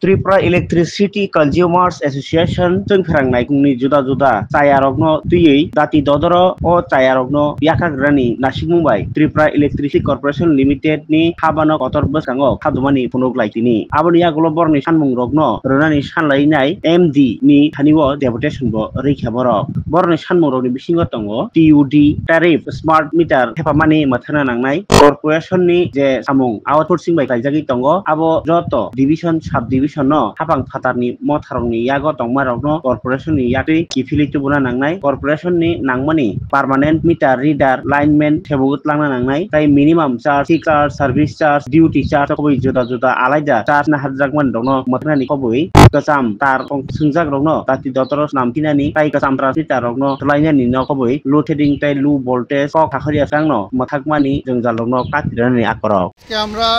Tripura Electricity Consumers Association जों फोरोंनाय गुंनि जुदा जुदा चायारगनो तुयै दाति ददरो ओ चायारगनो याखाग्रानि नासिमुबाय Tripura Electricity Corporation Limited नि हाबानो कतर बसांगो खादुमानि फुनुक लाइतिनि आबनि आगलो बरनि सानमुं रगनो रोनानि सानलायनाय MD नि थानिबो डेपुटेशन बो रैखाबरो बरनि सानमुं रगनि बिसिंगो तंगो TUD tariff smart meter हेफामानि मथाना नांनाय corporation नि जे सामुं आउटसोर्सिं बाय गायजागि तंगो आबो जतो division sub division no hapang phatarni motharongni yago tongmarokno corporation ni yatui kifili buna nangnai corporation ni nangmani permanent meter reader lineman thebugut langna nangnai tai minimum charge fixed charge service charge duty charge koboi juda juda alaida charge na harjakman rokno mothnani koboi kasam tar sungjak rokno tati dotoros namkinani tai kasam transmitter rokno tlainani no koboi load shedding tai low voltage kok hakhariya sangno mothakmani jongjal rokno katirani akorok আমরা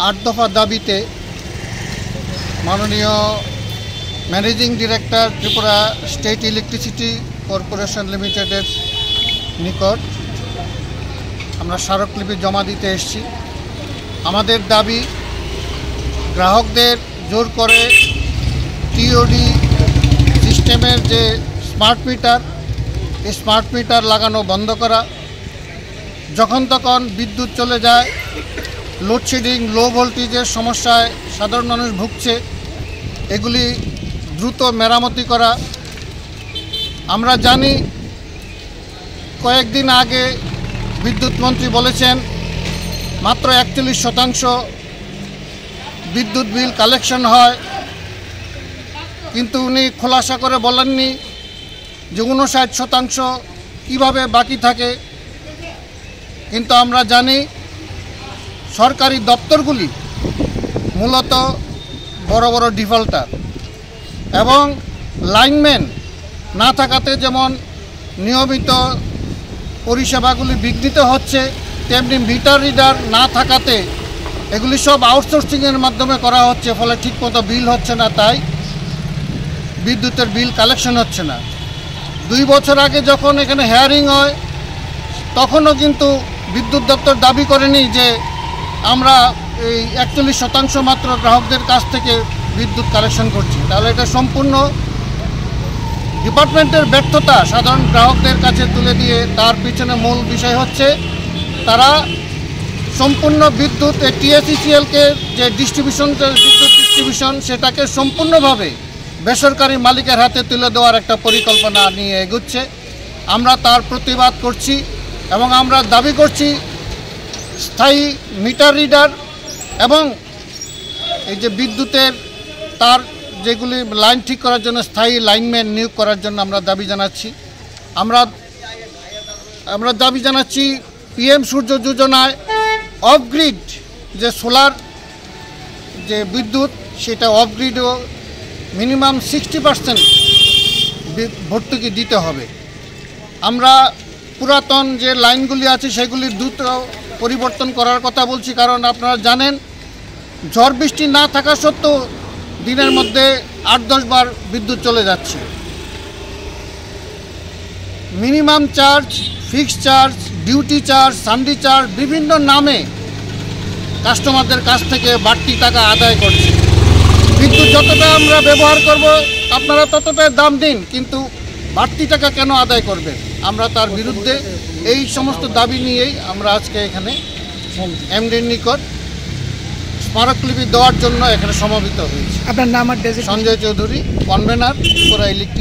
8 দফা দাবিতে মাননীয় managing director Tripura state electricity corporation লিমিটেডের নিকট আমরা স্মারকলিপি জমা দিতে এসেছি। আমাদের দাবি গ্রাহকদের জোর করে টিওডি সিস্টেমের যে স্মার্ট মিটার এই স্মার্ট মিটার লাগানো বন্ধ করা, যখন তখন বিদ্যুৎ চলে যায়, লোডশেডিং লো ভোল্টেজের সমস্যায় সাধারণ মানুষ ভুগছে, এগুলি দ্রুত মেরামতি করা। আমরা জানি কয়েকদিন আগে বিদ্যুৎ মন্ত্রী বলেছেন মাত্র 41% বিদ্যুৎ বিল কালেকশন হয়, কিন্তু উনি খোলাসা করে বলেননি যে 59% কীভাবে বাকি থাকে। কিন্তু আমরা জানি সরকারি দপ্তরগুলি মূলত বড় বড় ডিফল্টার এবং লাইনম্যান না থাকাতে যেমন নিয়মিত পরিষেবাগুলি বিঘ্নিত হচ্ছে, তেমনি মিটার রিডার না থাকাতে এগুলি সব আউটসোর্সিংয়ের মাধ্যমে করা হচ্ছে, ফলে ঠিকমতো বিল হচ্ছে না, তাই বিদ্যুতের বিল কালেকশন হচ্ছে না। 2 বছর আগে যখন এখানে হেয়ারিং হয় তখনও কিন্তু বিদ্যুৎ দপ্তর দাবি করেনি যে আমরা এই 41% মাত্র গ্রাহকদের কাছ থেকে বিদ্যুৎ কালেকশন করছি। তাহলে এটা সম্পূর্ণ ডিপার্টমেন্টের ব্যর্থতা সাধারণ গ্রাহকদের কাছে তুলে দিয়ে। তার পিছনে মূল বিষয় হচ্ছে তারা সম্পূর্ণ বিদ্যুৎ টিএসইসিএলকে যে বিদ্যুৎ ডিস্ট্রিবিউশন সেটাকে সম্পূর্ণভাবে বেসরকারি মালিকের হাতে তুলে দেওয়ার একটা পরিকল্পনা নিয়ে এগুচ্ছে। আমরা তার প্রতিবাদ করছি এবং আমরা দাবি করছি স্থায়ী মিটার রিডার এবং এই যে বিদ্যুতের তার যেগুলি লাইন ঠিক করার জন্য স্থায়ী লাইনম্যান নিয়োগ করার জন্য আমরা দাবি জানাচ্ছি। আমরা দাবি জানাচ্ছি পিএম সূর্য যোজনায় অফগ্রিড যে সোলার যে বিদ্যুৎ সেটা অফগ্রিডও মিনিমাম 60% ভর্তুকি দিতে হবে। আমরা পুরাতন যে লাইনগুলি আছে সেগুলি দ্রুত পরিবর্তন করার কথা বলছি, কারণ আপনারা জানেন ঝড় বৃষ্টি না থাকা সত্ত্বেও দিনের মধ্যে 8-10 বার বিদ্যুৎ চলে যাচ্ছে। Minimum charge, fixed charge, duty charge, Sunday charge বিভিন্ন নামে কাস্টমারদের কাছ থেকে বাড়তি টাকা আদায় করছে। বিদ্যুৎ যতটা আমরা ব্যবহার করব আপনারা ততটাই দাম দিন, কিন্তু বাড়তি টাকা কেন আদায় করবেন? আমরা তার বিরুদ্ধে এই সমস্ত দাবি নিয়েই আমরা আজকে এখানে এমডির নিকট স্মারকলিপি দেওয়ার জন্য এখানে সমবেত হয়েছি। আপনার নাম আর? Sanjay Chowdhury, convener Tripura electric.